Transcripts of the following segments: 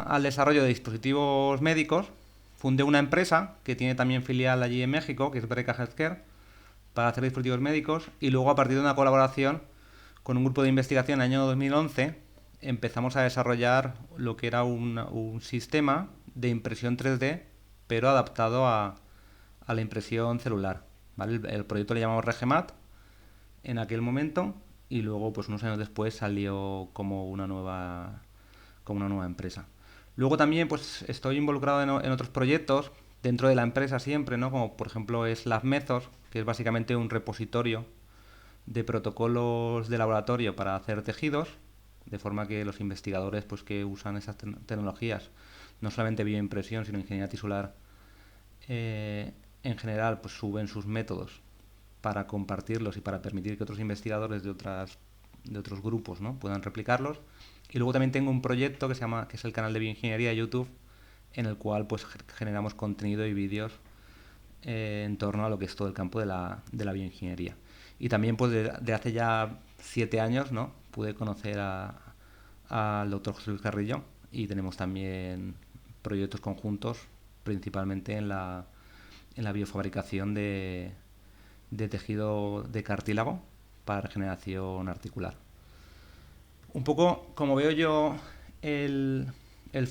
al desarrollo de dispositivos médicos, fundé una empresa que tiene también filial allí en México, que es Breca Healthcare, para hacer dispositivos médicos. Y luego, a partir de una colaboración con un grupo de investigación en el año 2011, empezamos a desarrollar lo que era un sistema de impresión 3D, pero adaptado a la impresión celular. ¿Vale? El proyecto le llamamos Regemat en aquel momento, y luego pues unos años después salió como una nueva empresa. Luego también pues estoy involucrado en otros proyectos dentro de la empresa siempre, ¿no? Como por ejemplo es LabMethod, que es básicamente un repositorio de protocolos de laboratorio para hacer tejidos, de forma que los investigadores pues que usan esas tecnologías, no solamente bioimpresión, sino ingeniería tisular, en general pues suben sus métodos para compartirlos y para permitir que otros investigadores de otros grupos, ¿no? puedan replicarlos. Y luego también tengo un proyecto que es el canal de bioingeniería de YouTube, en el cual pues generamos contenido y vídeos en torno a lo que es todo el campo de la bioingeniería. Y también pues de hace ya 7 años, ¿no? pude conocer al doctor José Luis Carrillo, y tenemos también proyectos conjuntos, principalmente en la biofabricación de tejido de cartílago para regeneración articular. Un poco como veo yo el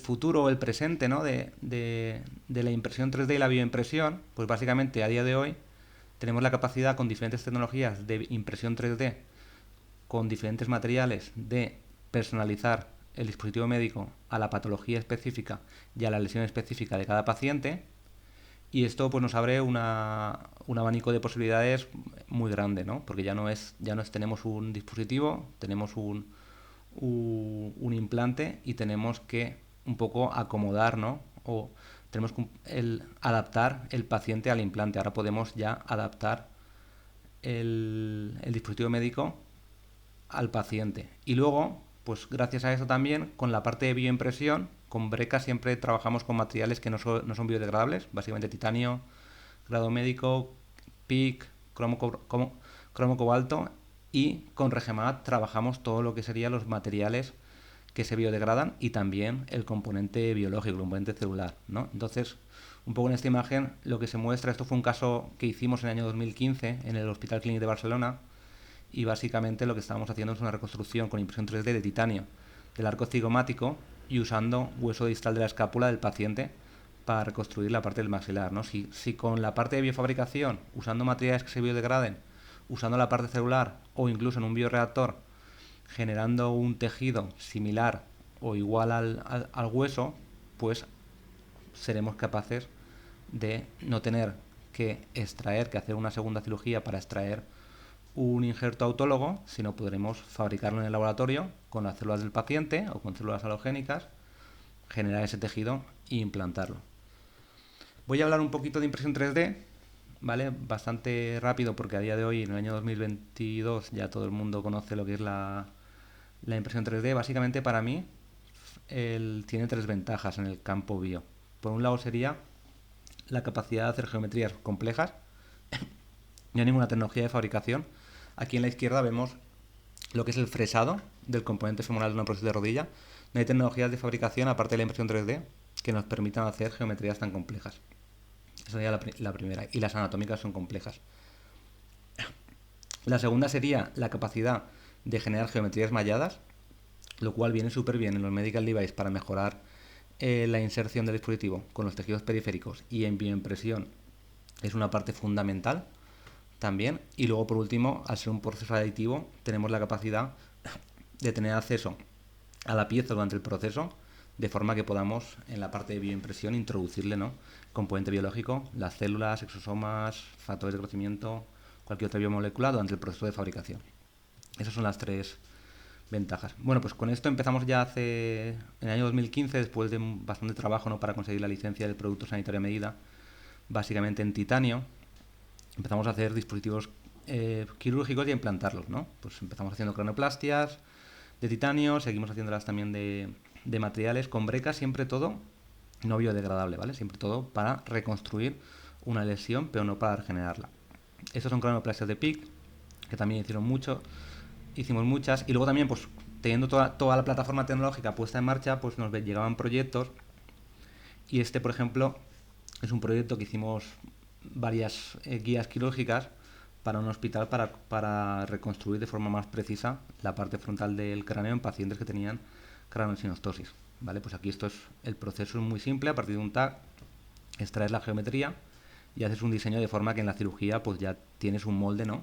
futuro o el presente, ¿no? de la impresión 3D y la bioimpresión, pues básicamente a día de hoy tenemos la capacidad con diferentes tecnologías de impresión 3D, con diferentes materiales, de personalizar el dispositivo médico a la patología específica y a la lesión específica de cada paciente. Y esto pues nos abre un abanico de posibilidades muy grande, ¿no? Porque ya no es tenemos un dispositivo, tenemos un implante, y tenemos que un poco acomodar, ¿no? O tenemos que adaptar el paciente al implante. Ahora podemos ya adaptar el dispositivo médico al paciente. Y luego, pues gracias a eso también, con la parte de bioimpresión, con Breca siempre trabajamos con materiales que no son biodegradables, básicamente titanio, grado médico, PIC, cromo cobalto, y con Regemat trabajamos todo lo que serían los materiales que se biodegradan, y también el componente biológico, el componente celular, ¿no? Entonces, un poco en esta imagen lo que se muestra, esto fue un caso que hicimos en el año 2015 en el Hospital Clínic de Barcelona, y básicamente lo que estábamos haciendo es una reconstrucción con impresión 3D de titanio del arco cigomático, y usando hueso distal de la escápula del paciente para reconstruir la parte del maxilar, ¿no? Si con la parte de biofabricación, usando materiales que se biodegraden, usando la parte celular, o incluso en un bioreactor, generando un tejido similar o igual al hueso, pues seremos capaces de no tener que hacer una segunda cirugía para extraer un injerto autólogo, sino podremos fabricarlo en el laboratorio con las células del paciente o con células halogénicas, generar ese tejido e implantarlo. Voy a hablar un poquito de impresión 3D, ¿vale? Bastante rápido, porque a día de hoy, en el año 2022, ya todo el mundo conoce lo que es la impresión 3D. Básicamente, para mí, tiene tres ventajas en el campo bio. Por un lado sería la capacidad de hacer geometrías complejas. No hay ninguna tecnología de fabricación. Aquí en la izquierda vemos lo que es el fresado del componente femoral de una prótesis de rodilla. No hay tecnologías de fabricación, aparte de la impresión 3D, que nos permitan hacer geometrías tan complejas. Esa sería la primera. Y las anatómicas son complejas. La segunda sería la capacidad de generar geometrías malladas, lo cual viene súper bien en los medical device para mejorar la inserción del dispositivo con los tejidos periféricos, y en bioimpresión es una parte fundamental también. Y luego, por último, al ser un proceso aditivo, tenemos la capacidad de tener acceso a la pieza durante el proceso, de forma que podamos en la parte de bioimpresión introducirle, ¿no?, componente biológico, las células, exosomas, factores de crecimiento, cualquier otra biomolécula durante el proceso de fabricación. Esas son las tres ventajas. Bueno, pues con esto empezamos ya en el año 2015, después de bastante trabajo, ¿no?, para conseguir la licencia del producto sanitario a medida, básicamente en titanio. Empezamos a hacer dispositivos quirúrgicos y a implantarlos, ¿no? Pues empezamos haciendo cranioplastias de titanio, seguimos haciéndolas también de materiales con Breca, siempre todo no biodegradable, ¿vale? Siempre todo para reconstruir una lesión, pero no para regenerarla. Estos son cranioplastias de PIC, que también hicimos muchas. Y luego también, pues teniendo toda la plataforma tecnológica puesta en marcha, pues nos llegaban proyectos y este, por ejemplo, es un proyecto que hicimos varias guías quirúrgicas para un hospital para reconstruir de forma más precisa la parte frontal del cráneo en pacientes que tenían craneosinostosis. ¿Vale? Pues aquí el proceso es muy simple, a partir de un TAC extraes la geometría y haces un diseño de forma que en la cirugía pues ya tienes un molde, ¿no?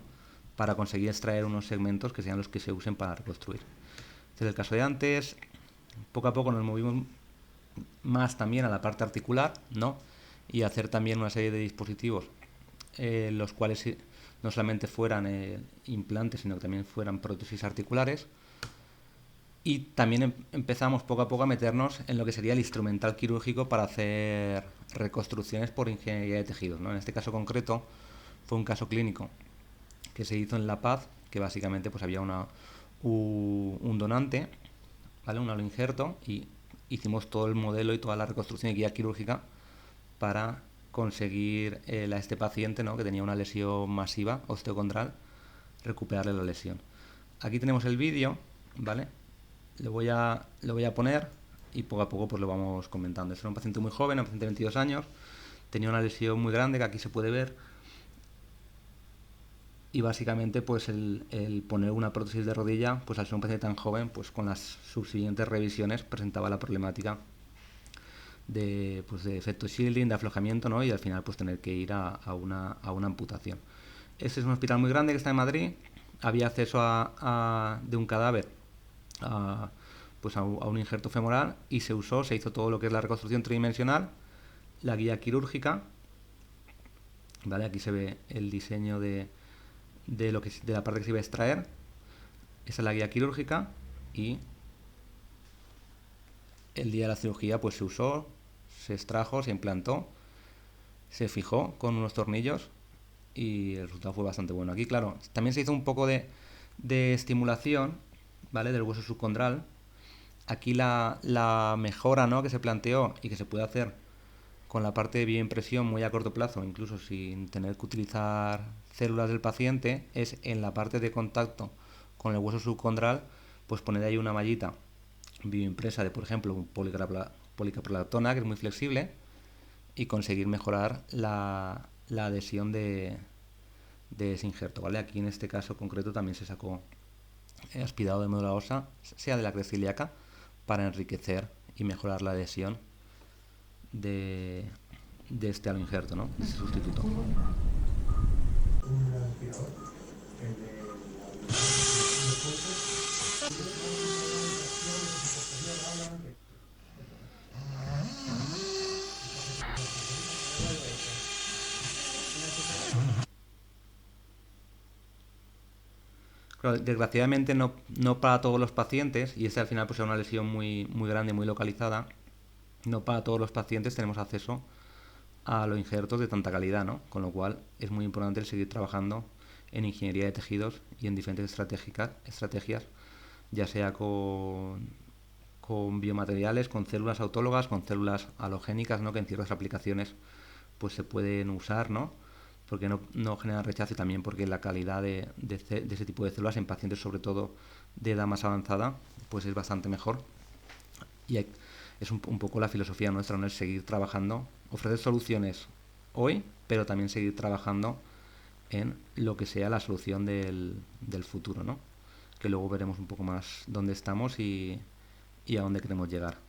Para conseguir extraer unos segmentos que sean los que se usen para reconstruir. Este es el caso de antes. Poco a poco nos movimos más también a la parte articular, ¿no? Y hacer también una serie de dispositivos los cuales no solamente fueran implantes, sino que también fueran prótesis articulares. Y también empezamos poco a poco a meternos en lo que sería el instrumental quirúrgico para hacer reconstrucciones por ingeniería de tejidos, ¿no? En este caso concreto fue un caso clínico que se hizo en La Paz, que básicamente pues había un donante, ¿vale? Un aloinjerto, y hicimos todo el modelo y toda la reconstrucción y guía quirúrgica para conseguir a este paciente, ¿no? Que tenía una lesión masiva osteocondral, recuperarle la lesión. Aquí tenemos el vídeo, ¿vale? Lo voy a poner y poco a poco pues lo vamos comentando. Este era un paciente muy joven, un paciente de 22 años, tenía una lesión muy grande que aquí se puede ver, y básicamente pues el poner una prótesis de rodilla, pues al ser un paciente tan joven, pues con las subsiguientes revisiones presentaba la problemática de efecto shielding, de aflojamiento, ¿no? Y al final pues tener que ir a una amputación. Este es un hospital muy grande que está en Madrid. Había acceso de un cadáver pues a un injerto femoral y se hizo todo lo que es la reconstrucción tridimensional, la guía quirúrgica, ¿vale? Aquí se ve el diseño de la parte que se iba a extraer. Esa es la guía quirúrgica y el día de la cirugía pues se usó, se extrajo, se implantó, se fijó con unos tornillos y el resultado fue bastante bueno. Aquí, claro, también se hizo un poco de estimulación, ¿vale? Del hueso subcondral. Aquí la mejora, ¿no? Que se planteó y que se puede hacer con la parte de bioimpresión muy a corto plazo, incluso sin tener que utilizar células del paciente, es en la parte de contacto con el hueso subcondral, pues poner ahí una mallita bioimpresa de, por ejemplo, un policaprolactona, que es muy flexible, y conseguir mejorar la adhesión de ese injerto, ¿vale? Aquí en este caso concreto también se sacó aspirado de médula ósea, sea de la cresta ilíaca, para enriquecer y mejorar la adhesión de, de este aloinjerto, ¿no? Este sustituto. Claro, desgraciadamente no para todos los pacientes, y este al final pues es una lesión muy grande, muy localizada, no para todos los pacientes tenemos acceso a los injertos de tanta calidad, ¿no? Con lo cual es muy importante el seguir trabajando en ingeniería de tejidos y en diferentes estrategias, ya sea con biomateriales, con células autólogas, con células halogénicas, ¿no? Que en ciertas aplicaciones pues se pueden usar, ¿no? Porque no generan rechazo, y también porque la calidad de ese tipo de células en pacientes, sobre todo de edad más avanzada, pues es bastante mejor. Y es un poco la filosofía nuestra, ¿no? Es seguir trabajando, ofrecer soluciones hoy, pero también seguir trabajando en lo que sea la solución del futuro, ¿no? Que luego veremos un poco más dónde estamos y a dónde queremos llegar.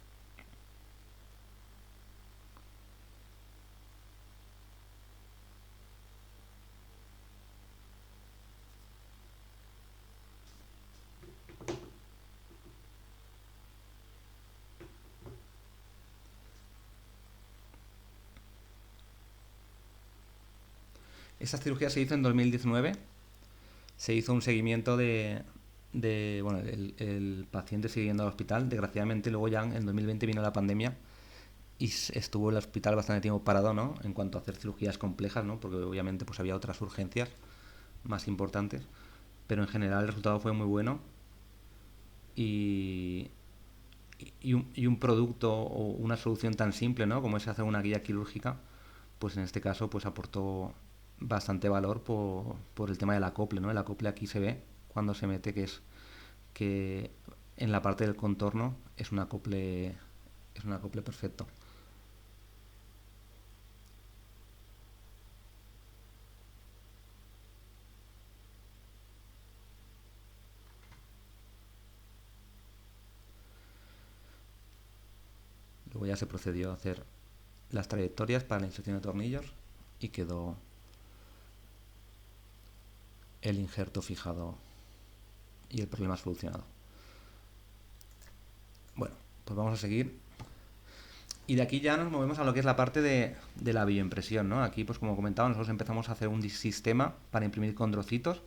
Esta cirugía se hizo en 2019. Se hizo un seguimiento bueno, el paciente siguiendo al hospital. Desgraciadamente luego ya en 2020 vino la pandemia y estuvo el hospital bastante tiempo parado, ¿no? En cuanto a hacer cirugías complejas, ¿no? Porque obviamente pues había otras urgencias más importantes. Pero en general el resultado fue muy bueno y, y un producto o una solución tan simple, ¿no? Como es hacer una guía quirúrgica, pues en este caso pues aportó bastante valor por el tema del acople, ¿no? El acople aquí se ve cuando se mete que en la parte del contorno es un acople perfecto. Luego ya se procedió a hacer las trayectorias para la inserción de tornillos y quedó el injerto fijado y el problema solucionado. Bueno, pues vamos a seguir. Y de aquí ya nos movemos a lo que es la parte de la bioimpresión, ¿no? Aquí, pues como comentaba, nosotros empezamos a hacer un sistema para imprimir con trocitos.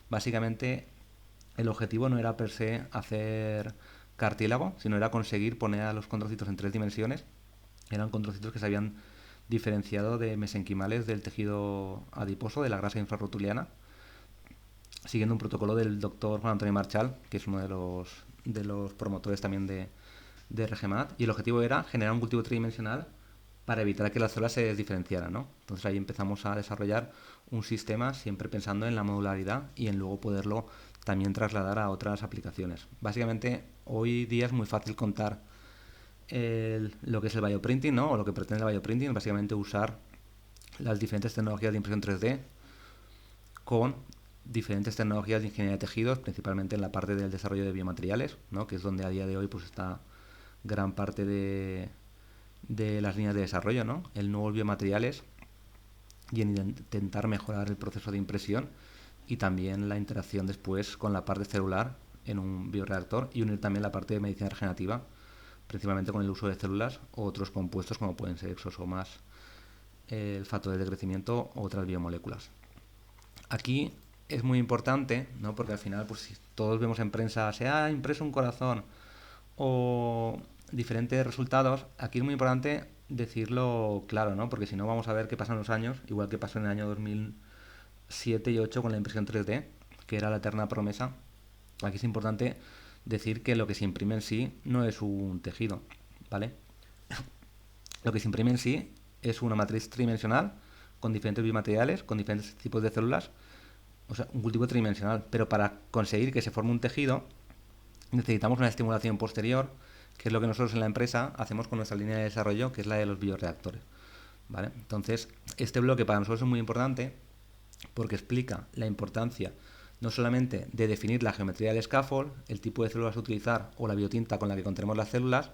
Básicamente, el objetivo no era per se hacer cartílago, sino era conseguir poner a los condrocitos en 3 dimensiones. Eran condrocitos que se habían diferenciado de mesenquimales del tejido adiposo, de la grasa infrarrotuliana, siguiendo un protocolo del doctor Juan Antonio Marchal, que es uno de los promotores también de RGMAT, y el objetivo era generar un cultivo tridimensional para evitar que las células se diferenciaran, ¿no? Entonces ahí empezamos a desarrollar un sistema siempre pensando en la modularidad y en luego poderlo también trasladar a otras aplicaciones. Básicamente hoy día es muy fácil contar lo que es el bioprinting, ¿no? O lo que pretende el bioprinting, básicamente usar las diferentes tecnologías de impresión 3D con diferentes tecnologías de ingeniería de tejidos, principalmente en la parte del desarrollo de biomateriales, ¿no? Que es donde a día de hoy pues está gran parte de las líneas de desarrollo, ¿no? El nuevo biomateriales y en intentar mejorar el proceso de impresión y también la interacción después con la parte celular en un bioreactor y unir también la parte de medicina regenerativa, principalmente con el uso de células o otros compuestos como pueden ser exosomas, el factor de crecimiento o otras biomoléculas. Aquí es muy importante, ¿no? Porque al final, pues si todos vemos en prensa, se ha impreso un corazón o diferentes resultados, aquí es muy importante decirlo claro, ¿no? Porque si no vamos a ver qué pasa en los años, igual que pasó en el año 2007 y 2008 con la impresión 3D, que era la eterna promesa. Aquí es importante decir que lo que se imprime en sí no es un tejido, ¿vale? Lo que se imprime en sí es una matriz tridimensional con diferentes biomateriales, con diferentes tipos de células, o sea, un cultivo tridimensional. Pero para conseguir que se forme un tejido necesitamos una estimulación posterior, que es lo que nosotros en la empresa hacemos con nuestra línea de desarrollo, que es la de los bioreactores, ¿vale? Entonces, este bloque para nosotros es muy importante porque explica la importancia no solamente de definir la geometría del scaffold, el tipo de células a utilizar o la biotinta con la que contenemos las células,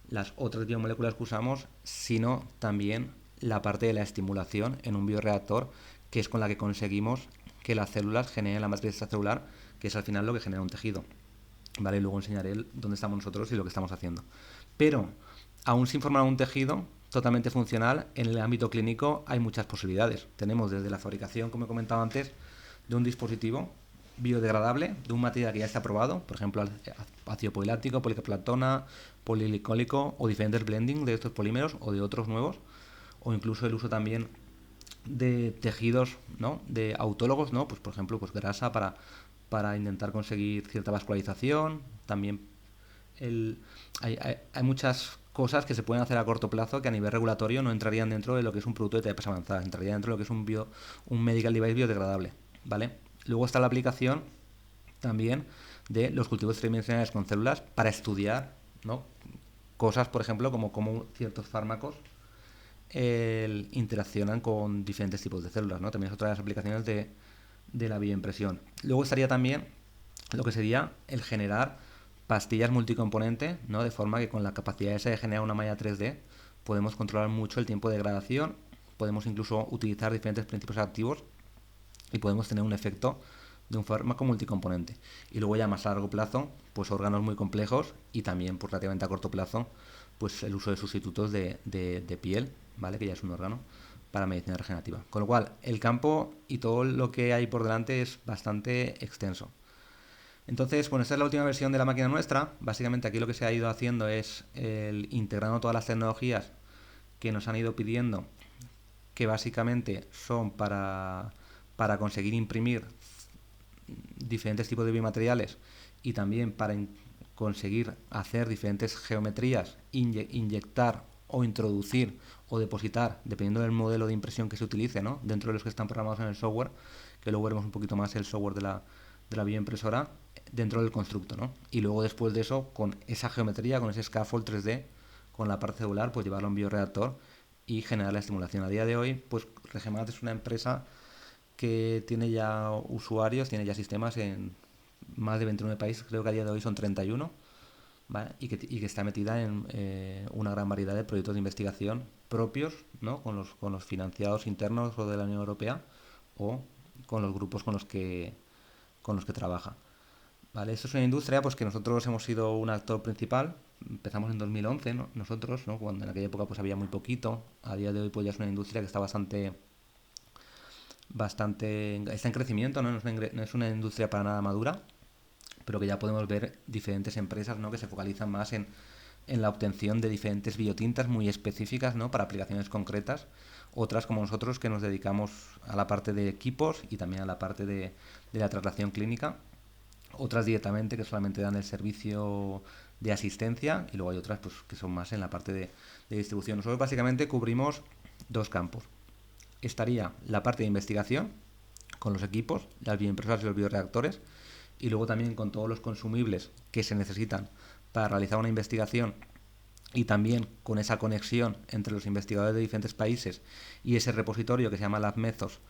las otras biomoléculas que usamos, sino también la parte de la estimulación en un bioreactor, que es con la que conseguimos que las células generen la matriz extracelular, que es al final lo que genera un tejido. ¿Vale? Y luego enseñaré dónde estamos nosotros y lo que estamos haciendo. Pero, aún sin formar un tejido totalmente funcional, en el ámbito clínico hay muchas posibilidades. Tenemos desde la fabricación, como he comentado antes, de un dispositivo biodegradable, de un material que ya está probado, por ejemplo, ácido poliláctico, policaplatona, polilicólico o diferentes blending de estos polímeros o de otros nuevos, o incluso el uso también de tejidos, ¿no? De autólogos, ¿no? Pues por ejemplo, pues grasa para intentar conseguir cierta vascularización. También hay muchas cosas que se pueden hacer a corto plazo que a nivel regulatorio no entrarían dentro de lo que es un producto de terapias avanzadas, entraría dentro de lo que es un medical device biodegradable, ¿vale? Luego está la aplicación también de los cultivos tridimensionales con células para estudiar, ¿no? Cosas, por ejemplo, como ciertos fármacos interaccionan con diferentes tipos de células, ¿no? También es otra de las aplicaciones de la bioimpresión. Luego estaría también lo que sería el generar pastillas multicomponente, ¿no? De forma que con la capacidad esa de generar una malla 3D podemos controlar mucho el tiempo de degradación, podemos incluso utilizar diferentes principios activos y podemos tener un efecto de un fármaco multicomponente. Y luego ya a más largo plazo, pues órganos muy complejos y también pues relativamente a corto plazo, pues el uso de sustitutos de piel, ¿vale? Que ya es un órgano para medicina regenerativa. Con lo cual, el campo y todo lo que hay por delante es bastante extenso. Entonces, bueno, esta es la última versión de la máquina nuestra. Básicamente aquí lo que se ha ido haciendo es integrando todas las tecnologías que nos han ido pidiendo, que básicamente son para conseguir imprimir diferentes tipos de biomateriales y también para conseguir hacer diferentes geometrías, inyectar o introducir o depositar, dependiendo del modelo de impresión que se utilice, ¿no? Dentro de los que están programados en el software, que luego veremos un poquito más el software de la bioimpresora, dentro del constructo, ¿no? Y luego después de eso, con esa geometría, con ese scaffold 3D, con la parte celular, pues llevarlo a un bioreactor y generar la estimulación. A día de hoy, pues Regemat es una empresa que tiene ya usuarios, tiene ya sistemas en más de 29 países, creo que a día de hoy son 31, ¿vale? Y que está metida en una gran variedad de proyectos de investigación propios, ¿no? Con los financiados internos o de la Unión Europea o con los grupos con los que trabaja. ¿Vale? Esto es una industria pues que nosotros hemos sido un actor principal. Empezamos en 2011, ¿no? Nosotros, ¿no? Cuando en aquella época pues había muy poquito. A día de hoy pues ya es una industria que está bastante está en crecimiento, ¿no? No es una industria para nada madura, pero que ya podemos ver diferentes empresas, ¿no? Que se focalizan más en la obtención de diferentes biotintas muy específicas, ¿no? Para aplicaciones concretas. Otras como nosotros que nos dedicamos a la parte de equipos y también a la parte de la traslación clínica. Otras directamente que solamente dan el servicio de asistencia y luego hay otras pues, que son más en la parte de distribución. Nosotros básicamente cubrimos dos campos. Estaría la parte de investigación con los equipos, las bioimpresoras y los bioreactores, y luego también con todos los consumibles que se necesitan para realizar una investigación y también con esa conexión entre los investigadores de diferentes países y ese repositorio que se llama LabMethos,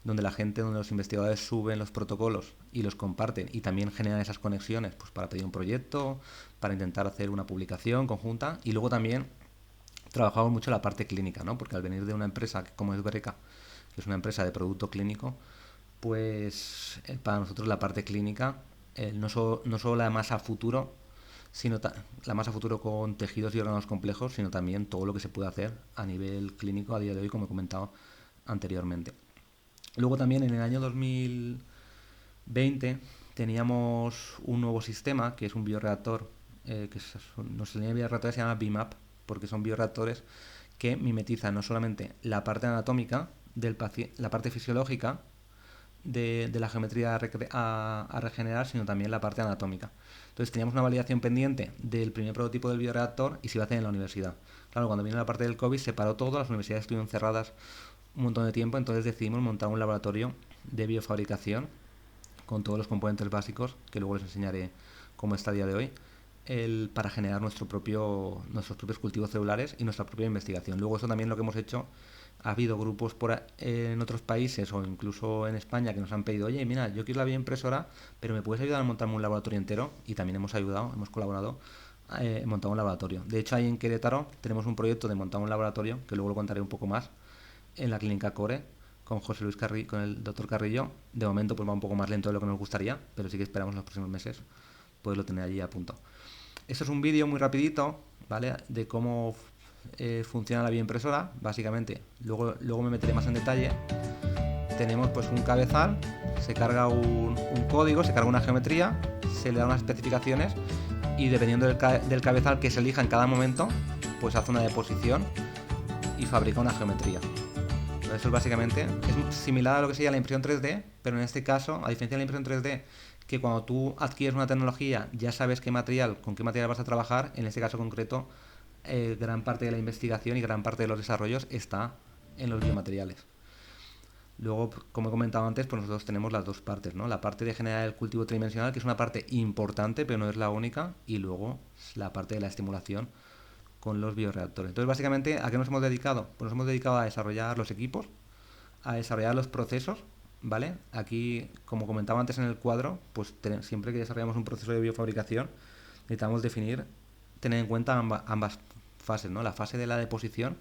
donde los investigadores suben los protocolos y los comparten y también generan esas conexiones pues para pedir un proyecto, para intentar hacer una publicación conjunta. Y luego también trabajamos mucho la parte clínica, ¿no? Porque al venir de una empresa como es Bereca, que es una empresa de producto clínico, pues para nosotros la parte clínica, no solo la masa a futuro, sino la masa a futuro con tejidos y órganos complejos, sino también todo lo que se puede hacer a nivel clínico a día de hoy, como he comentado anteriormente. Luego también en el año 2020 teníamos un nuevo sistema, que es un bioreactor, nuestra línea de bioreactores se llama BIMAP, porque son bioreactores que mimetizan no solamente la parte anatómica, la parte fisiológica de la geometría a regenerar, sino también la parte anatómica. Entonces teníamos una validación pendiente del primer prototipo del bioreactor y se iba a hacer en la universidad. Claro, cuando vino la parte del COVID se paró todo, las universidades estuvieron cerradas un montón de tiempo, entonces decidimos montar un laboratorio de biofabricación con todos los componentes básicos, que luego les enseñaré cómo está a día de hoy, para generar nuestros propios cultivos celulares y nuestra propia investigación. Luego eso también lo que hemos hecho, ha habido grupos en otros países o incluso en España que nos han pedido, oye, mira, yo quiero la bioimpresora, pero ¿me puedes ayudar a montarme un laboratorio entero? Y también hemos colaborado en montar un laboratorio. De hecho, ahí en Querétaro tenemos un proyecto de montar un laboratorio, que luego lo contaré un poco más, en la clínica Core, con José Luis con el doctor Carrillo. De momento pues va un poco más lento de lo que nos gustaría, pero sí que esperamos en los próximos meses poderlo tener allí a punto. Esto es un vídeo muy rapidito, ¿vale? De cómo funciona la bioimpresora, básicamente. Luego me meteré más en detalle. Tenemos pues un cabezal, se carga un código, se carga una geometría, se le dan unas especificaciones y dependiendo del cabezal que se elija en cada momento, pues hace una deposición y fabrica una geometría. Eso es básicamente, es similar a lo que sería la impresión 3D, pero en este caso, a diferencia de la impresión 3D, que cuando tú adquieres una tecnología ya sabes con qué material vas a trabajar, en este caso concreto, gran parte de la investigación y gran parte de los desarrollos está en los biomateriales. Luego, como he comentado antes, pues nosotros tenemos las dos partes, ¿no? La parte de generar el cultivo tridimensional, que es una parte importante, pero no es la única, y luego la parte de la estimulación con los bioreactores. Entonces, básicamente, ¿a qué nos hemos dedicado? Pues nos hemos dedicado a desarrollar los equipos, a desarrollar los procesos, ¿vale? Aquí, como comentaba antes en el cuadro, pues siempre que desarrollamos un proceso de biofabricación, necesitamos tener en cuenta ambas fases, ¿no? La fase de la deposición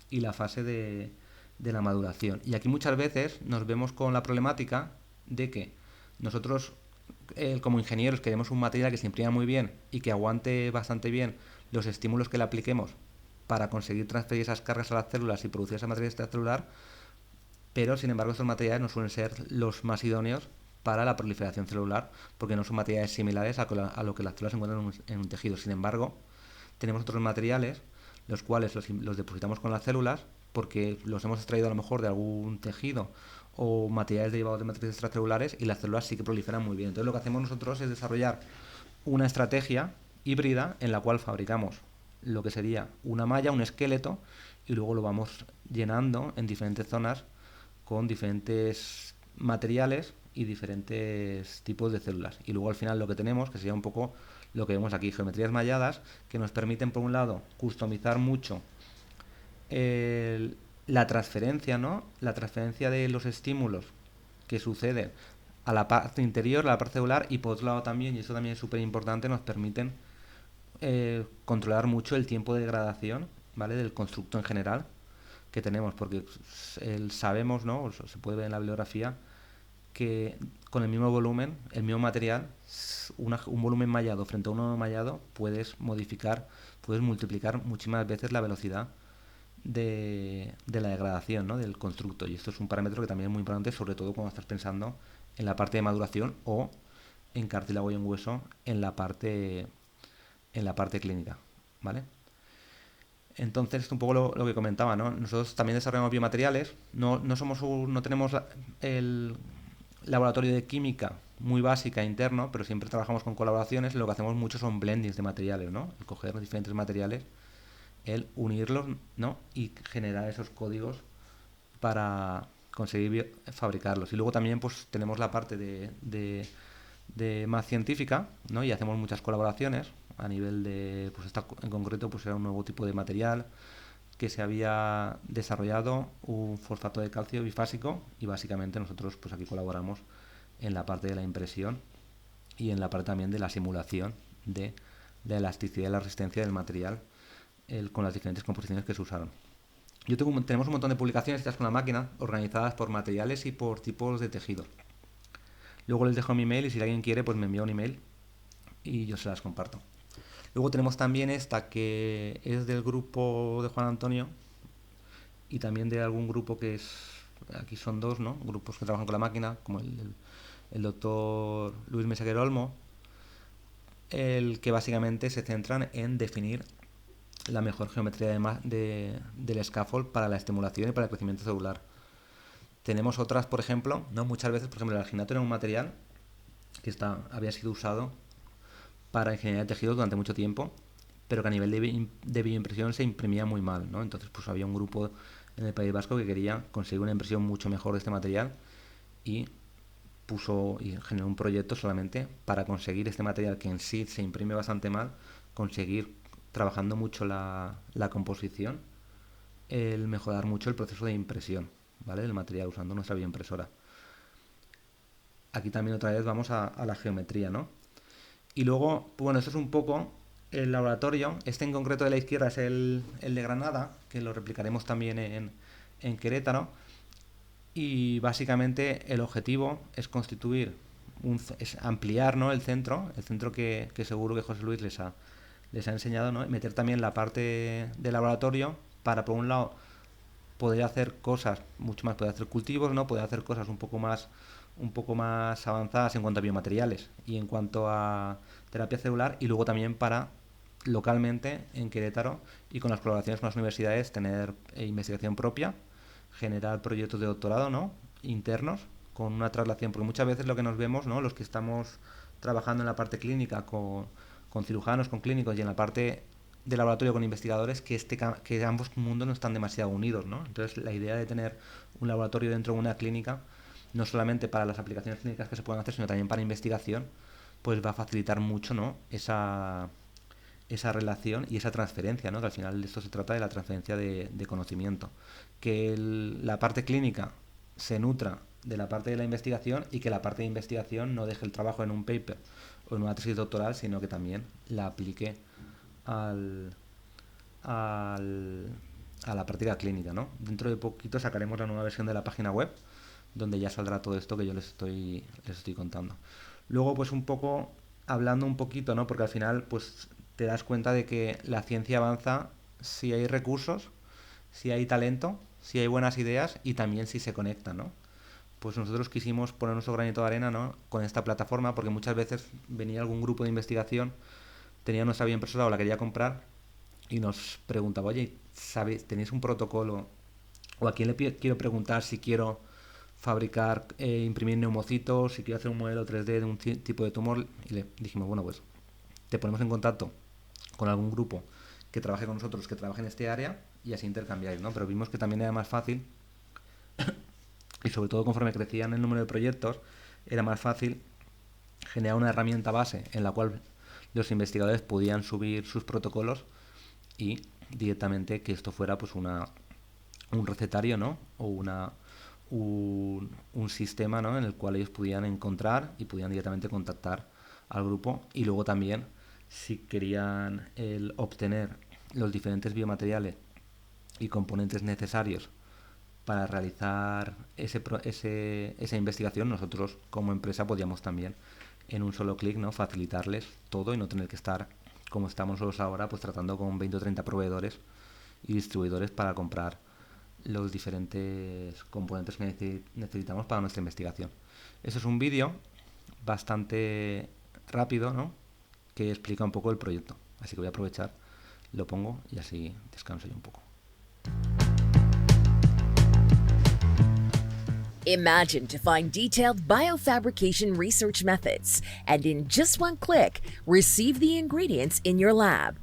y la fase de la maduración. Y aquí muchas veces nos vemos con la problemática de que nosotros, como ingenieros, queremos un material que se imprima muy bien y que aguante bastante bien los estímulos que le apliquemos para conseguir transferir esas cargas a las células y producir esa materia extracelular, pero sin embargo estos materiales no suelen ser los más idóneos para la proliferación celular porque no son materiales similares a lo que las células encuentran en un tejido. Sin embargo, tenemos otros materiales los cuales los depositamos con las células porque los hemos extraído a lo mejor de algún tejido o materiales derivados de matrices extracelulares y las células sí que proliferan muy bien. Entonces lo que hacemos nosotros es desarrollar una estrategia híbrida en la cual fabricamos lo que sería una malla, un esqueleto, y luego lo vamos llenando en diferentes zonas con diferentes materiales y diferentes tipos de células. Y luego al final lo que tenemos, que sería un poco lo que vemos aquí, geometrías malladas, que nos permiten por un lado customizar mucho la transferencia, ¿no? La transferencia de los estímulos que suceden a la parte interior, a la parte celular, y por otro lado también, y eso también es súper importante, nos permiten controlar mucho el tiempo de degradación, ¿vale? Del constructo en general que tenemos, porque sabemos, ¿no? O se puede ver en la bibliografía que con el mismo volumen, el mismo material, un volumen mallado frente a uno no mallado, puedes modificar, puedes multiplicar muchísimas veces la velocidad de la degradación, ¿no? Del constructo. Y esto es un parámetro que también es muy importante, sobre todo cuando estás pensando en la parte de maduración o en cartílago y en hueso en la parte clínica, ¿vale? Entonces, es un poco lo que comentaba, ¿no? Nosotros también desarrollamos biomateriales, no tenemos el laboratorio de química muy básica interno, pero siempre trabajamos con colaboraciones. Lo que hacemos mucho son blendings de materiales, ¿no? El coger diferentes materiales, el unirlos, ¿no? Y generar esos códigos para conseguir fabricarlos. Y luego también pues tenemos la parte de más científica, ¿no? Y hacemos muchas colaboraciones a nivel de, pues en concreto pues era un nuevo tipo de material que se había desarrollado, un fosfato de calcio bifásico, y básicamente nosotros pues aquí colaboramos en la parte de la impresión y en la parte también de la simulación de la elasticidad y la resistencia del material con las diferentes composiciones que se usaron. Tenemos un montón de publicaciones hechas con la máquina, organizadas por materiales y por tipos de tejidos. Luego les dejo mi email y si alguien quiere pues me envía un email y yo se las comparto. Luego tenemos también esta que es del grupo de Juan Antonio y también de algún grupo que es, aquí son dos, ¿no? Grupos que trabajan con la máquina, como el doctor Luis Meseguer Olmo, el que básicamente se centran en definir la mejor geometría del scaffold para la estimulación y para el crecimiento celular. Tenemos otras, por ejemplo, ¿no? Muchas veces, por ejemplo, el alginato era un material que había sido usado para ingeniería de tejidos durante mucho tiempo, pero que a nivel de bioimpresión se imprimía muy mal, ¿no? Entonces pues había un grupo en el País Vasco que quería conseguir una impresión mucho mejor de este material y generó un proyecto solamente para conseguir este material que en sí se imprime bastante mal, conseguir, trabajando mucho la composición, el mejorar mucho el proceso de impresión, ¿vale? Del material usando nuestra bioimpresora. Aquí también otra vez vamos a la geometría, ¿no? Y luego, bueno, esto es un poco el laboratorio. Este en concreto de la izquierda es el de Granada, que lo replicaremos también en Querétaro. Y básicamente el objetivo es es ampliar, ¿no? El centro que seguro que José Luis les ha enseñado, ¿no? Meter también la parte de laboratorio para, por un lado, poder hacer cosas mucho más, poder hacer cultivos, ¿no? Poder hacer cosas un poco más avanzadas en cuanto a biomateriales y en cuanto a terapia celular, y luego también para localmente en Querétaro y con las colaboraciones con las universidades tener investigación propia, generar proyectos de doctorado, ¿no? Internos con una traslación, porque muchas veces lo que nos vemos, ¿no? Los que estamos trabajando en la parte clínica con cirujanos, con clínicos, y en la parte de laboratorio con investigadores, que ambos mundos no están demasiado unidos, ¿no? Entonces la idea de tener un laboratorio dentro de una clínica, no solamente para las aplicaciones clínicas que se pueden hacer, sino también para investigación, pues va a facilitar mucho, ¿no? Esa relación y esa transferencia, ¿no? Que al final de esto se trata de la transferencia de conocimiento. Que la parte clínica se nutra de la parte de la investigación y que la parte de investigación no deje el trabajo en un paper o en una tesis doctoral, sino que también la aplique al, al, a la práctica clínica, ¿no? Dentro de poquito sacaremos la nueva versión de la página web donde ya saldrá todo esto que yo les estoy contando. Luego, pues un poco, hablando un poquito, ¿no? Porque al final, pues te das cuenta de que la ciencia avanza si hay recursos, si hay talento, si hay buenas ideas y también si se conectan, ¿no? Pues nosotros quisimos poner nuestro granito de arena, ¿no? Con esta plataforma, porque muchas veces venía algún grupo de investigación, tenía nuestra bioimpresora o la quería comprar y nos preguntaba, oye, ¿sabéis, tenéis un protocolo? ¿O a quién quiero preguntar si quiero fabricar, imprimir neumocitos, si quiero hacer un modelo 3D de un tipo de tumor? Y le dijimos, bueno, pues te ponemos en contacto con algún grupo que trabaje con nosotros, que trabaje en este área, y así intercambiáis, ¿no? Pero vimos que también era más fácil, y sobre todo conforme crecían el número de proyectos, era más fácil generar una herramienta base en la cual los investigadores podían subir sus protocolos y directamente que esto fuera pues un recetario, ¿no? O un sistema, ¿no? En el cual ellos pudieran encontrar y pudieran directamente contactar al grupo. Y luego también, si querían obtener los diferentes biomateriales y componentes necesarios para realizar esa investigación, nosotros como empresa podíamos también en un solo clic, ¿no? Facilitarles todo y no tener que estar como estamos nosotros ahora, pues tratando con 20 o 30 proveedores y distribuidores para comprar los diferentes componentes que necesitamos para nuestra investigación. Eso es un vídeo bastante rápido, ¿no? Que explica un poco el proyecto. Así que voy a aprovechar, lo pongo y así descanso yo un poco. Imagine to find detailed biofabrication research methods and in just one click, receive the ingredients in your lab.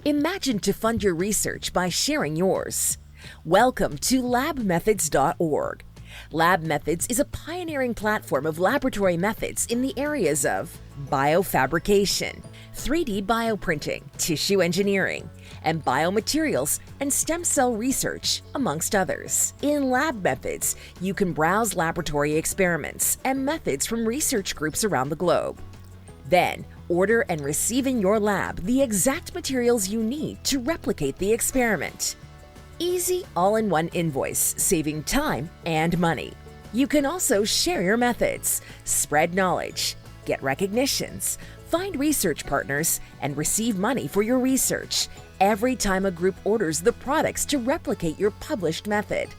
Imagine to fund your research by sharing yours. Welcome to labmethods.org. LabMethods is a pioneering platform of laboratory methods in the areas of biofabrication, 3D bioprinting, tissue engineering, and biomaterials and stem cell research, amongst others. In LabMethods, you can browse laboratory experiments and methods from research groups around the globe. Then, order and receive in your lab the exact materials you need to replicate the experiment. Easy all-in-one invoice, saving time and money. You can also share your methods, spread knowledge, get recognitions, find research partners, and receive money for your research every time a group orders the products to replicate your published method.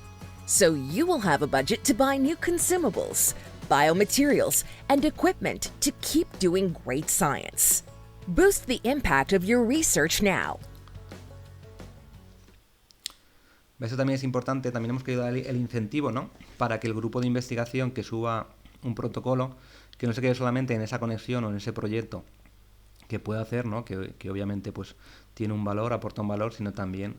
So you will have a budget to buy new consumables, biomaterials, and equipment to keep doing great science. Boost the impact of your research now. Eso también es importante, también hemos querido dar el incentivo, ¿no? Para que el grupo de investigación que suba un protocolo, que no se quede solamente en esa conexión o en ese proyecto que puede hacer, ¿no? Que obviamente pues tiene un valor, aporta un valor, sino también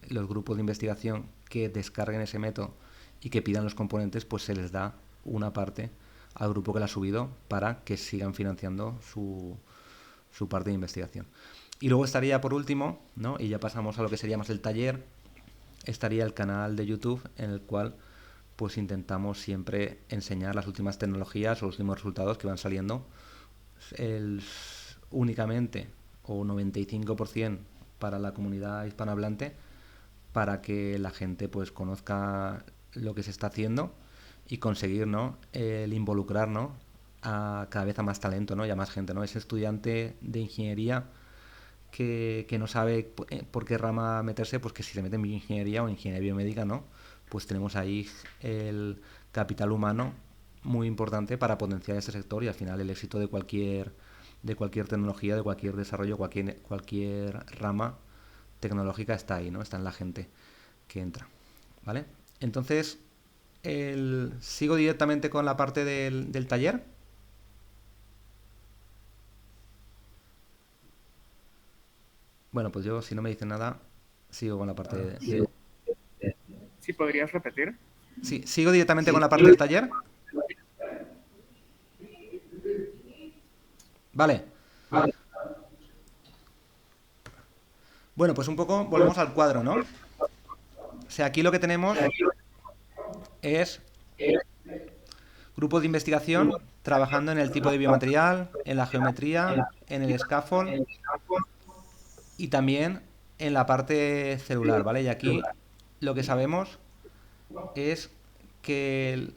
los grupos de investigación que descarguen ese método y que pidan los componentes, pues se les da una parte al grupo que la ha subido para que sigan financiando su parte de investigación. Y luego estaría por último, ¿no? Y ya pasamos a lo que sería más el taller, estaría el canal de YouTube en el cual pues intentamos siempre enseñar las últimas tecnologías o los últimos resultados que van saliendo únicamente o 95% para la comunidad hispanohablante, para que la gente pues conozca lo que se está haciendo y conseguir, ¿no? El involucrar, ¿no? A cada vez a más talento, ¿no? Y a más gente, ¿no? Ese estudiante de ingeniería que no sabe por qué rama meterse, pues que si se mete en bioingeniería o ingeniería biomédica, ¿no? Pues tenemos ahí el capital humano muy importante para potenciar ese sector y al final el éxito de cualquier tecnología, de cualquier desarrollo, cualquier rama tecnológica está ahí, ¿no? Está en la gente que entra, ¿vale? Entonces, sigo directamente con la parte del taller. Bueno, pues yo, si no me dicen nada, sigo con la parte de... ¿Sí podrías repetir? Sí, sigo directamente con la parte del taller. Vale. Bueno, pues un poco volvemos al cuadro, ¿no? O sea, aquí lo que tenemos es grupos de investigación trabajando en el tipo de biomaterial, en la geometría, en el scaffold y también en la parte celular, ¿vale? Y aquí lo que sabemos es que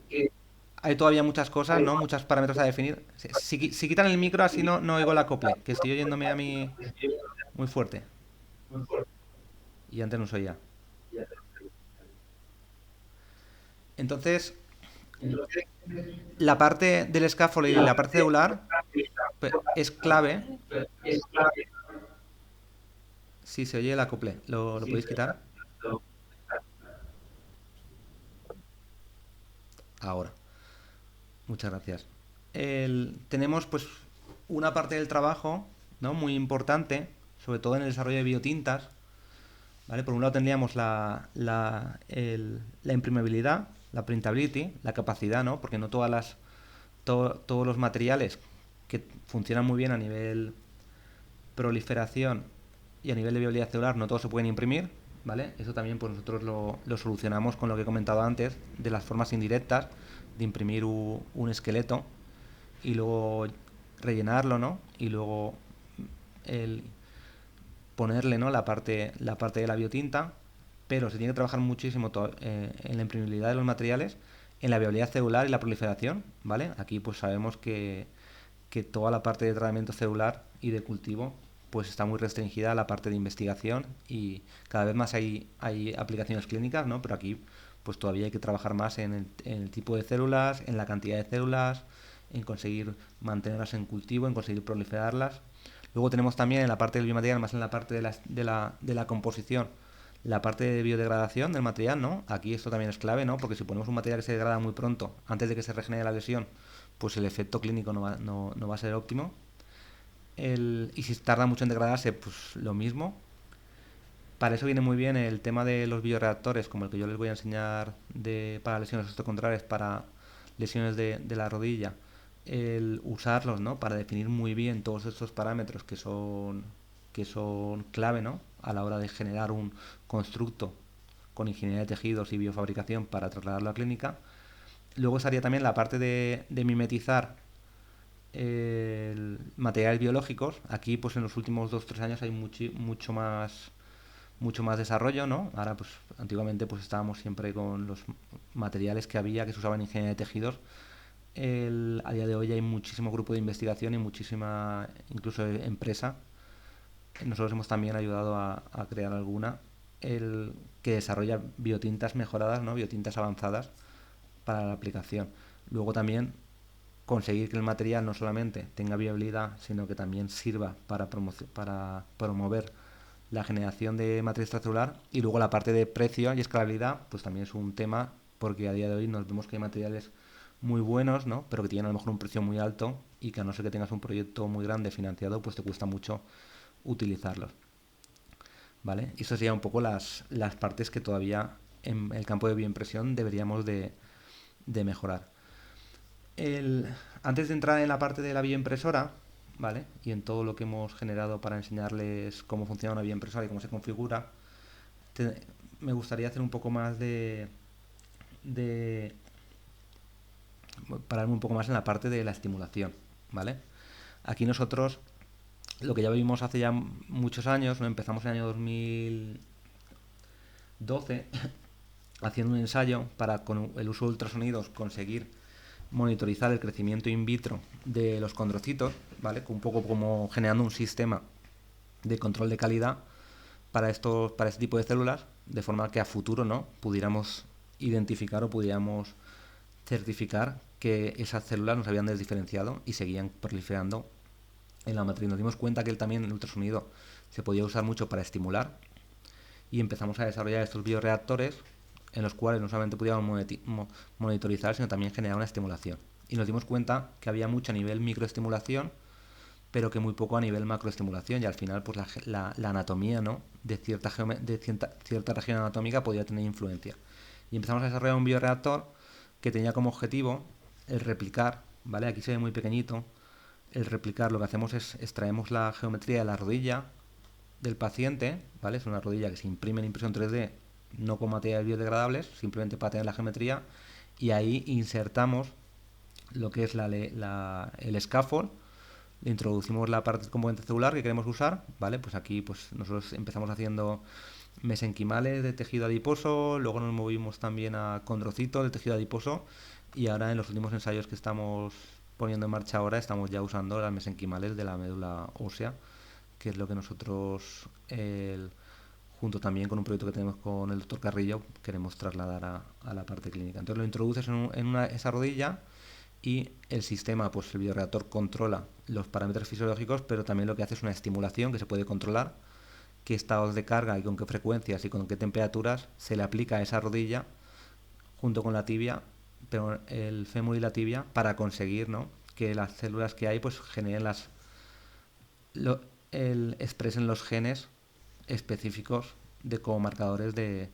hay todavía muchas cosas, ¿no? Muchos parámetros a definir. Si quitan el micro así no oigo la acople, que estoy oyéndome a mí muy fuerte. Y antes no se oía. Entonces, la parte del scaffold y la parte celular es clave. Si se oye el acople, ¿lo podéis quitar? Ahora. Muchas gracias. Tenemos pues una parte del trabajo, ¿no? Muy importante, sobre todo en el desarrollo de biotintas, ¿vale? Por un lado tendríamos la imprimibilidad, la printability, la capacidad, ¿no? Porque no todas todos los materiales que funcionan muy bien a nivel proliferación y a nivel de viabilidad celular, no todos se pueden imprimir, ¿vale? Eso también pues nosotros lo solucionamos con lo que he comentado antes, de las formas indirectas, de imprimir un esqueleto y luego rellenarlo, ¿no? Y luego el ponerle, ¿no? la parte de la biotinta, pero se tiene que trabajar muchísimo en la imprimibilidad de los materiales, en la viabilidad celular y la proliferación, ¿vale? Aquí pues sabemos que toda la parte de tratamiento celular y de cultivo pues está muy restringida a la parte de investigación y cada vez más hay aplicaciones clínicas, ¿no? Pero aquí pues todavía hay que trabajar más en el tipo de células, en la cantidad de células, en conseguir mantenerlas en cultivo, en conseguir proliferarlas. Luego tenemos también en la parte del biomaterial, más en la parte de la composición, la parte de biodegradación del material, ¿no? Aquí esto también es clave, ¿no? Porque si ponemos un material que se degrada muy pronto, antes de que se regenere la lesión, pues el efecto clínico no va a ser óptimo. Y si tarda mucho en degradarse, pues lo mismo. Para eso viene muy bien el tema de los bioreactores, como el que yo les voy a enseñar para lesiones osteocondrales, para lesiones de la rodilla. El usarlos, ¿no? Para definir muy bien todos estos parámetros que son clave, ¿no? A la hora de generar un constructo con ingeniería de tejidos y biofabricación para trasladarlo a clínica. Luego estaría también la parte de mimetizar materiales biológicos. Aquí, pues en los últimos 2 o 3 años hay mucho más desarrollo, ¿no? Ahora, pues antiguamente pues estábamos siempre con los materiales que se usaban en ingeniería de tejidos. A día de hoy hay muchísimo grupo de investigación y muchísima, incluso empresa. Nosotros hemos también ayudado a crear alguna, que desarrolla biotintas mejoradas, ¿no? Biotintas avanzadas para la aplicación. Luego también conseguir que el material no solamente tenga viabilidad, sino que también sirva para promover la generación de materia extracelular. Y luego la parte de precio y escalabilidad, pues también es un tema, porque a día de hoy nos vemos que hay materiales muy buenos, ¿no? Pero que tienen a lo mejor un precio muy alto y que a no ser que tengas un proyecto muy grande financiado, pues te cuesta mucho utilizarlos, ¿vale? Y eso serían un poco las partes que todavía en el campo de bioimpresión deberíamos de mejorar. Antes de entrar en la parte de la bioimpresora, ¿vale? Y en todo lo que hemos generado para enseñarles cómo funciona una bioimpresora y cómo se configura, me gustaría hacer un poco más de pararme un poco más en la parte de la estimulación, ¿vale? Aquí nosotros, lo que ya vimos hace ya muchos años, ¿no? Empezamos en el año 2012 haciendo un ensayo para, con el uso de ultrasonidos, conseguir monitorizar el crecimiento in vitro de los condrocitos, ¿vale? Un poco como generando un sistema de control de calidad para este tipo de células, de forma que a futuro, ¿no? Pudiéramos identificar o pudiéramos certificar que esas células nos habían desdiferenciado y seguían proliferando en la matriz. Nos dimos cuenta que también el ultrasonido se podía usar mucho para estimular y empezamos a desarrollar estos bioreactores en los cuales no solamente podíamos monitorizar, sino también generar una estimulación. Y nos dimos cuenta que había mucho a nivel microestimulación, pero que muy poco a nivel macroestimulación, y al final pues la anatomía, ¿no? de cierta región anatómica podía tener influencia. Y empezamos a desarrollar un bioreactor que tenía como objetivo el replicar, ¿vale? Aquí se ve muy pequeñito. El replicar, lo que hacemos es extraemos la geometría de la rodilla del paciente, ¿vale? Es una rodilla que se imprime en impresión 3D, no con materiales biodegradables, simplemente para tener la geometría, y ahí insertamos lo que es el scaffold, le introducimos la parte componente celular que queremos usar, ¿vale? Pues aquí pues nosotros empezamos haciendo mesenquimales de tejido adiposo, luego nos movimos también a condrocitos de tejido adiposo, y ahora en los últimos ensayos que estamos poniendo en marcha ahora estamos ya usando las mesenquimales de la médula ósea, que es lo que nosotros, junto también con un proyecto que tenemos con el doctor Carrillo, queremos trasladar a la parte clínica. Entonces lo introduces en esa rodilla y el sistema, pues el bioreactor controla los parámetros fisiológicos, pero también lo que hace es una estimulación que se puede controlar, qué estados de carga y con qué frecuencias y con qué temperaturas se le aplica a esa rodilla junto con la tibia, pero el fémur y la tibia, para conseguir, ¿no? que las células que hay pues generen expresen los genes específicos como marcadores de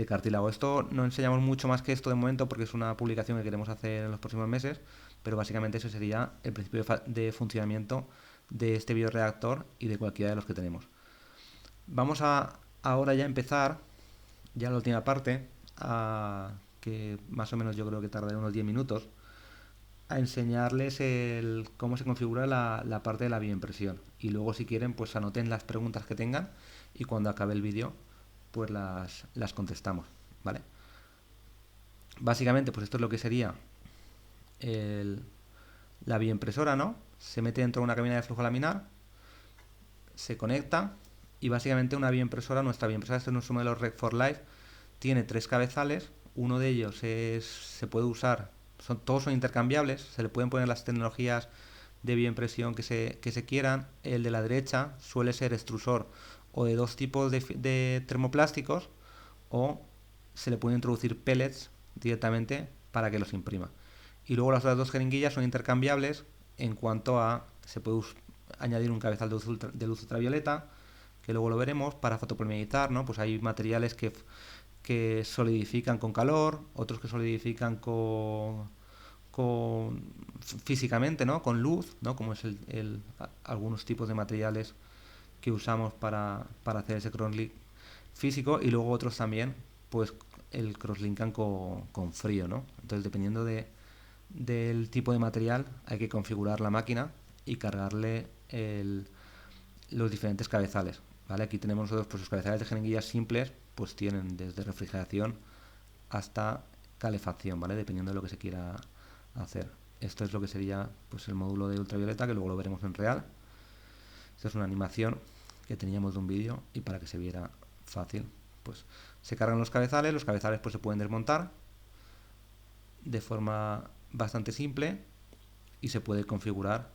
cartílago. Esto no enseñamos mucho más que esto de momento porque es una publicación que queremos hacer en los próximos meses, pero básicamente ese sería el principio de funcionamiento de este bioreactor y de cualquiera de los que tenemos. Vamos a ahora ya empezar, ya la última parte, que más o menos yo creo que tardaré unos 10 minutos, a enseñarles cómo se configura la parte de la bioimpresión. Y luego si quieren, pues anoten las preguntas que tengan y cuando acabe el vídeo, pues las contestamos, ¿vale? Básicamente, pues esto es lo que sería la bioimpresora, ¿no? Se mete dentro de una cabina de flujo laminar, se conecta y básicamente una bioimpresora, nuestra bioimpresora, este es nuestro modelo Rec for Life, tiene 3 cabezales. Uno de ellos se puede usar, todos son intercambiables, se le pueden poner las tecnologías de bioimpresión que se quieran. El de la derecha suele ser extrusor o de 2 tipos de termoplásticos, o se le puede introducir pellets directamente para que los imprima. Y luego las otras 2 jeringuillas son intercambiables en cuanto a se puede añadir un cabezal de luz ultravioleta, que luego lo veremos, para fotopolimerizar, ¿no? Pues hay materiales que solidifican con calor, otros que solidifican físicamente, ¿no? Con luz, ¿no? Como es algunos tipos de materiales que usamos para hacer ese crosslink físico, y luego otros también, pues el crosslinkan con frío, ¿no? Entonces, dependiendo del tipo de material, hay que configurar la máquina y cargarle los diferentes cabezales, ¿vale? Aquí tenemos nosotros, pues los cabezales de jeringuillas simples, pues tienen desde refrigeración hasta calefacción, ¿vale? Dependiendo de lo que se quiera hacer. Esto es lo que sería, pues, el módulo de ultravioleta, que luego lo veremos en real. Esto es una animación que teníamos de un vídeo, y para que se viera fácil, pues se cargan los cabezales pues se pueden desmontar de forma bastante simple y se puede configurar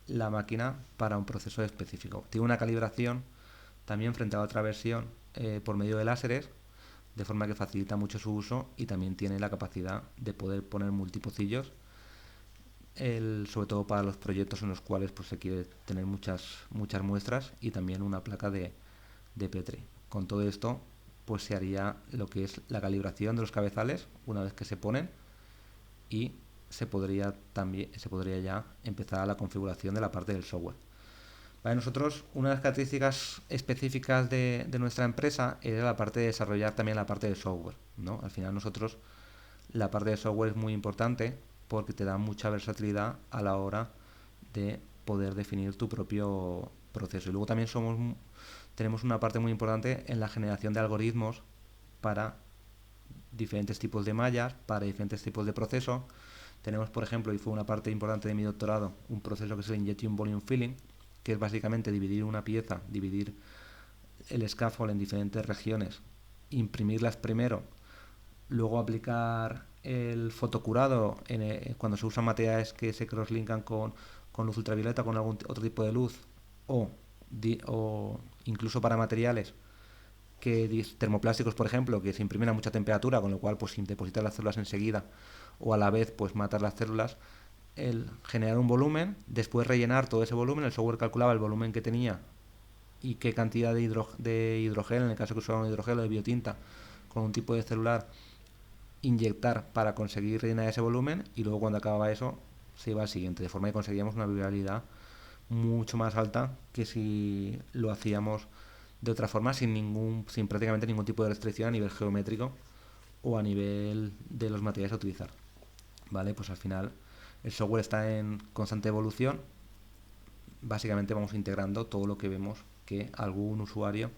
la máquina para un proceso específico. Tiene una calibración también frente a otra versión por medio de láseres, de forma que facilita mucho su uso, y también tiene la capacidad de poder poner multipocillos, sobre todo para los proyectos en los cuales pues se quiere tener muchas muestras, y también una placa de Petri. Con todo esto, pues se haría lo que es la calibración de los cabezales una vez que se ponen, y se podría ya empezar a la configuración de la parte del software. Vale, nosotros, una de las características específicas de nuestra empresa era la parte de desarrollar también la parte de software, ¿no? Al final nosotros, la parte de software es muy importante porque te da mucha versatilidad a la hora de poder definir tu propio proceso. Y luego también tenemos una parte muy importante en la generación de algoritmos para diferentes tipos de mallas, para diferentes tipos de procesos. Tenemos, por ejemplo, y fue una parte importante de mi doctorado, un proceso que es el Injection Volume Filling, que es básicamente dividir una pieza, dividir el scaffold en diferentes regiones, imprimirlas primero, luego aplicar el fotocurado cuando se usan materiales que se crosslinkan con luz ultravioleta, con algún otro tipo de luz, o incluso para materiales termoplásticos, por ejemplo, que se imprimen a mucha temperatura, con lo cual pues sin depositar las células enseguida, o a la vez pues matar las células, el generar un volumen, después rellenar todo ese volumen. El software calculaba el volumen que tenía y qué cantidad de hidrogel, en el caso que usaba un hidrogel o de biotinta, con un tipo de celular, inyectar para conseguir rellenar ese volumen, y luego cuando acababa eso se iba al siguiente, de forma que conseguíamos una viabilidad mucho más alta que si lo hacíamos de otra forma, sin prácticamente ningún tipo de restricción a nivel geométrico o a nivel de los materiales a utilizar. Vale, pues al final el software está en constante evolución. Básicamente vamos integrando todo lo que vemos que algún usuario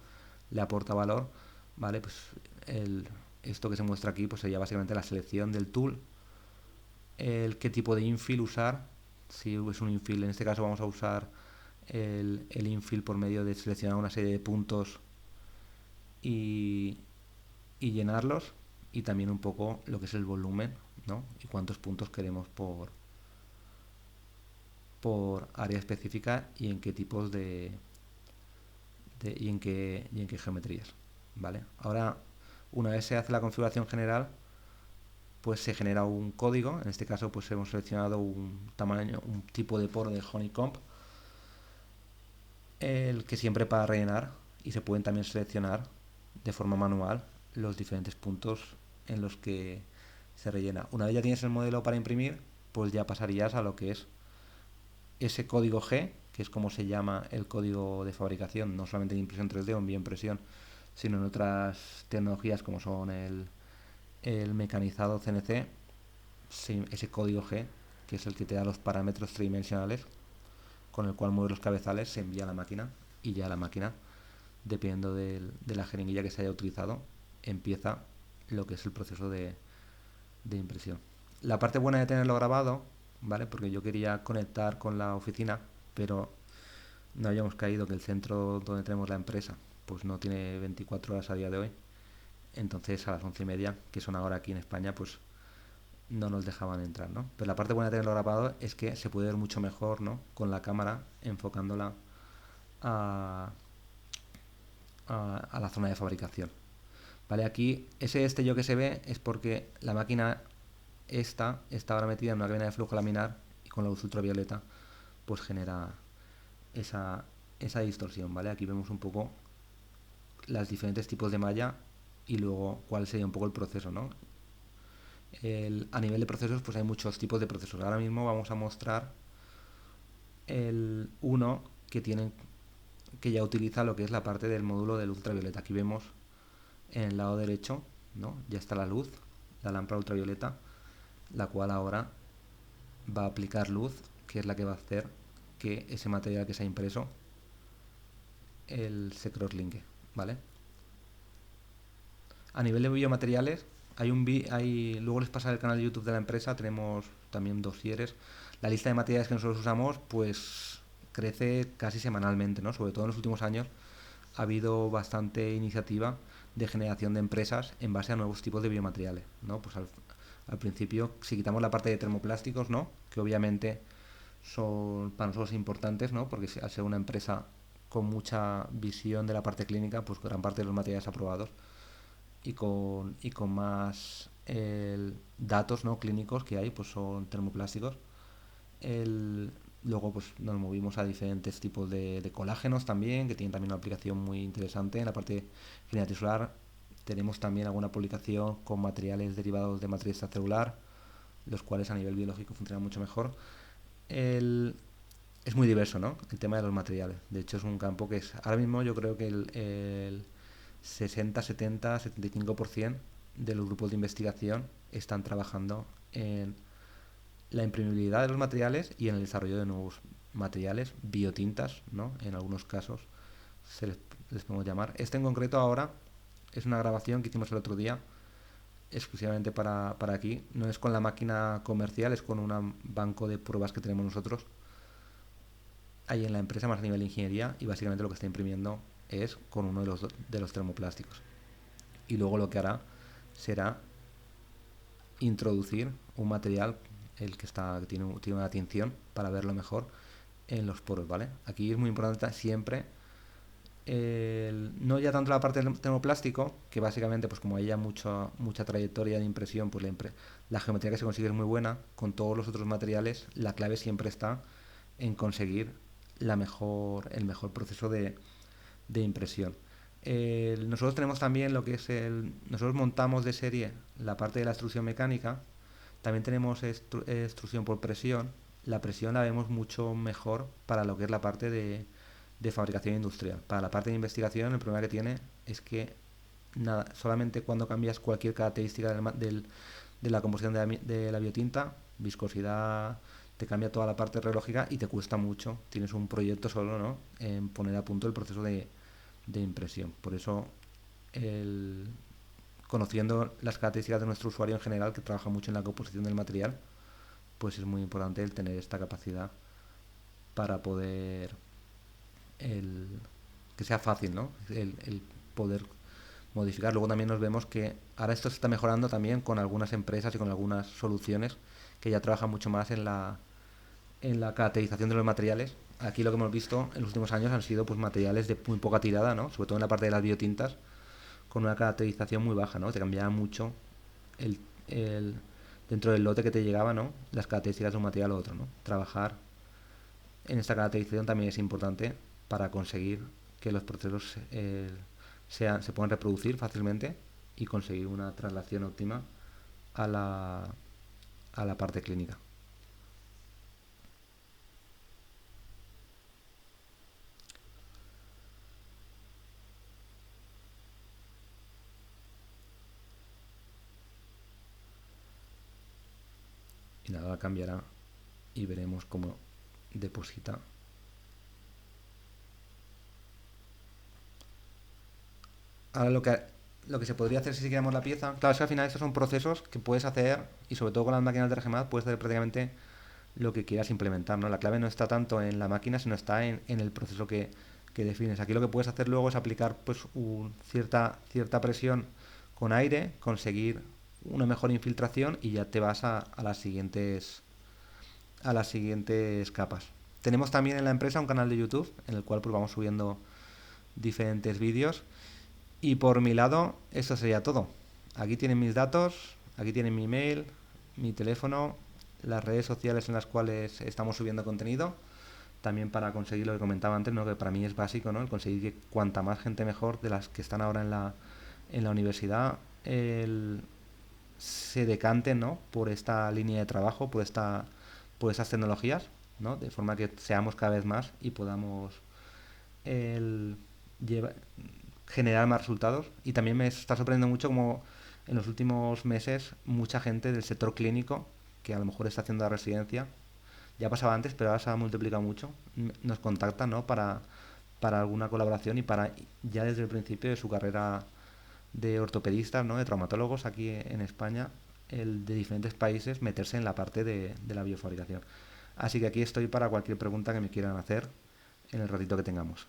le aporta valor. Vale, pues esto que se muestra aquí pues sería básicamente la selección del tool, qué tipo de infill usar. Si es un infill, en este caso vamos a usar el infill por medio de seleccionar una serie de puntos y llenarlos, y también un poco lo que es el volumen, ¿no? Y cuántos puntos queremos por área específica, y en qué tipos y en qué geometrías, ¿vale? Ahora, una vez se hace la configuración general, pues se genera un código. En este caso pues hemos seleccionado un tipo de poro de honeycomb, el que siempre para rellenar, y se pueden también seleccionar de forma manual los diferentes puntos en los que se rellena. Una vez ya tienes el modelo para imprimir, pues ya pasarías a lo que es ese código G, que es como se llama el código de fabricación, no solamente en impresión 3D o en bioimpresión, sino en otras tecnologías como son el mecanizado CNC, ese código G, que es el que te da los parámetros tridimensionales con el cual mueve los cabezales, se envía a la máquina y ya la máquina, dependiendo de la jeringuilla que se haya utilizado, empieza lo que es el proceso de impresión. La parte buena de tenerlo grabado, ¿vale? Porque yo quería conectar con la oficina, pero no habíamos caído que el centro donde tenemos la empresa pues no tiene 24 horas a día de hoy. Entonces a las 11:30, que son ahora aquí en España, pues no nos dejaban entrar, ¿no? Pero la parte buena de tenerlo grabado es que se puede ver mucho mejor, ¿no? Con la cámara enfocándola a, a la zona de fabricación. Vale, aquí ese destello que se ve es porque la máquina está ahora metida en una cabina de flujo laminar y con la luz ultravioleta pues genera esa distorsión, ¿vale? Aquí vemos un poco los diferentes tipos de malla y luego cuál sería un poco el proceso, ¿no? A nivel de procesos pues hay muchos tipos de procesos. Ahora mismo vamos a mostrar el uno que ya utiliza lo que es la parte del módulo de luz ultravioleta. Aquí vemos en el lado derecho, ¿no? Ya está la luz, la lámpara ultravioleta, la cual ahora va a aplicar luz, que es la que va a hacer que ese material que se ha impreso se crosslinke, ¿vale? A nivel de biomateriales, luego les pasaré el canal de YouTube de la empresa, tenemos también dosieres. La lista de materiales que nosotros usamos pues crece casi semanalmente, ¿no? Sobre todo en los últimos años ha habido bastante iniciativa de generación de empresas en base a nuevos tipos de biomateriales, ¿no? Pues al principio, si quitamos la parte de termoplásticos, ¿no? Que obviamente son para nosotros importantes, ¿no? Porque al ser una empresa con mucha visión de la parte clínica, pues gran parte de los materiales aprobados y con más datos, ¿no? Clínicos que hay, pues son termoplásticos. Luego pues nos movimos a diferentes tipos de colágenos también, que tienen también una aplicación muy interesante en la parte genética tisular. Tenemos también alguna publicación con materiales derivados de matriz extracelular, los cuales a nivel biológico funcionan mucho mejor. Es muy diverso, ¿no? El tema de los materiales. De hecho, es un campo que ahora mismo yo creo que el 60, 70, 75% de los grupos de investigación están trabajando en la imprimibilidad de los materiales y en el desarrollo de nuevos materiales, biotintas, ¿no? En algunos casos les podemos llamar. Este en concreto ahora es una grabación que hicimos el otro día exclusivamente para aquí. No es con la máquina comercial, es con un banco de pruebas que tenemos nosotros ahí en la empresa, más a nivel de ingeniería, y básicamente lo que está imprimiendo es con uno de los termoplásticos. Y luego lo que hará será introducir un material, que tiene una tinción para verlo mejor en los poros, ¿vale? Aquí es muy importante siempre no ya tanto la parte del termoplástico, que básicamente pues como hay ya mucha trayectoria de impresión, pues la geometría que se consigue es muy buena. Con todos los otros materiales la clave siempre está en conseguir el mejor proceso de impresión. Nosotros tenemos también lo que es nosotros montamos de serie la parte de la extrusión mecánica. También tenemos extrusión por presión. La presión la vemos mucho mejor para lo que es la parte de fabricación industrial. Para la parte de investigación, el problema que tiene es que nada, solamente cuando cambias cualquier característica de la composición de la biotinta, viscosidad, te cambia toda la parte radiológica y te cuesta mucho. Tienes un proyecto solo, ¿no? En poner a punto el proceso de impresión. Por eso, conociendo las características de nuestro usuario en general, que trabaja mucho en la composición del material, pues es muy importante el tener esta capacidad para poder que sea fácil, ¿no? El poder modificar. Luego también nos vemos que ahora esto se está mejorando también con algunas empresas y con algunas soluciones que ya trabajan mucho más en la caracterización de los materiales. Aquí lo que hemos visto en los últimos años han sido pues materiales de muy poca tirada, ¿no? Sobre todo en la parte de las biotintas, con una caracterización muy baja, ¿no? Te cambiaba mucho el, el- dentro del lote que te llegaba, ¿no? Las características de un material u otro, ¿no? Trabajar en esta caracterización también es importante para conseguir que los procesos se puedan reproducir fácilmente y conseguir una traslación óptima a la parte clínica. nada cambiará y veremos cómo deposita. Ahora lo que se podría hacer si siguiéramos la pieza, claro, es que al final estos son procesos que puedes hacer y sobre todo con las máquinas de RGMAT puedes hacer prácticamente lo que quieras implementar, ¿no? La clave no está tanto en la máquina, sino está en el proceso que defines. Aquí lo que puedes hacer luego es aplicar pues cierta presión con aire, conseguir una mejor infiltración y ya te vas a las siguientes capas. Tenemos también en la empresa un canal de YouTube en el cual pues vamos subiendo diferentes vídeos y por mi lado eso sería todo. Aquí tienen mis datos, aquí tienen mi email, mi teléfono, las redes sociales en las cuales estamos subiendo contenido, también para conseguir lo que comentaba antes, ¿no? Que para mí es básico, ¿no? El conseguir que cuanta más gente mejor de las que están ahora en la universidad se decanten, ¿no? Por esta línea de trabajo, por estas tecnologías, ¿no? De forma que seamos cada vez más y podamos el, lleva- generar más resultados. Y también me está sorprendiendo mucho como en los últimos meses mucha gente del sector clínico que a lo mejor está haciendo la residencia, ya pasaba antes, pero ahora se ha multiplicado mucho, nos contactan, ¿no? Para alguna colaboración y para ya desde el principio de su carrera de ortopedistas, ¿no? De traumatólogos aquí en España, de diferentes países, meterse en la parte de la biofabricación. Así que aquí estoy para cualquier pregunta que me quieran hacer en el ratito que tengamos.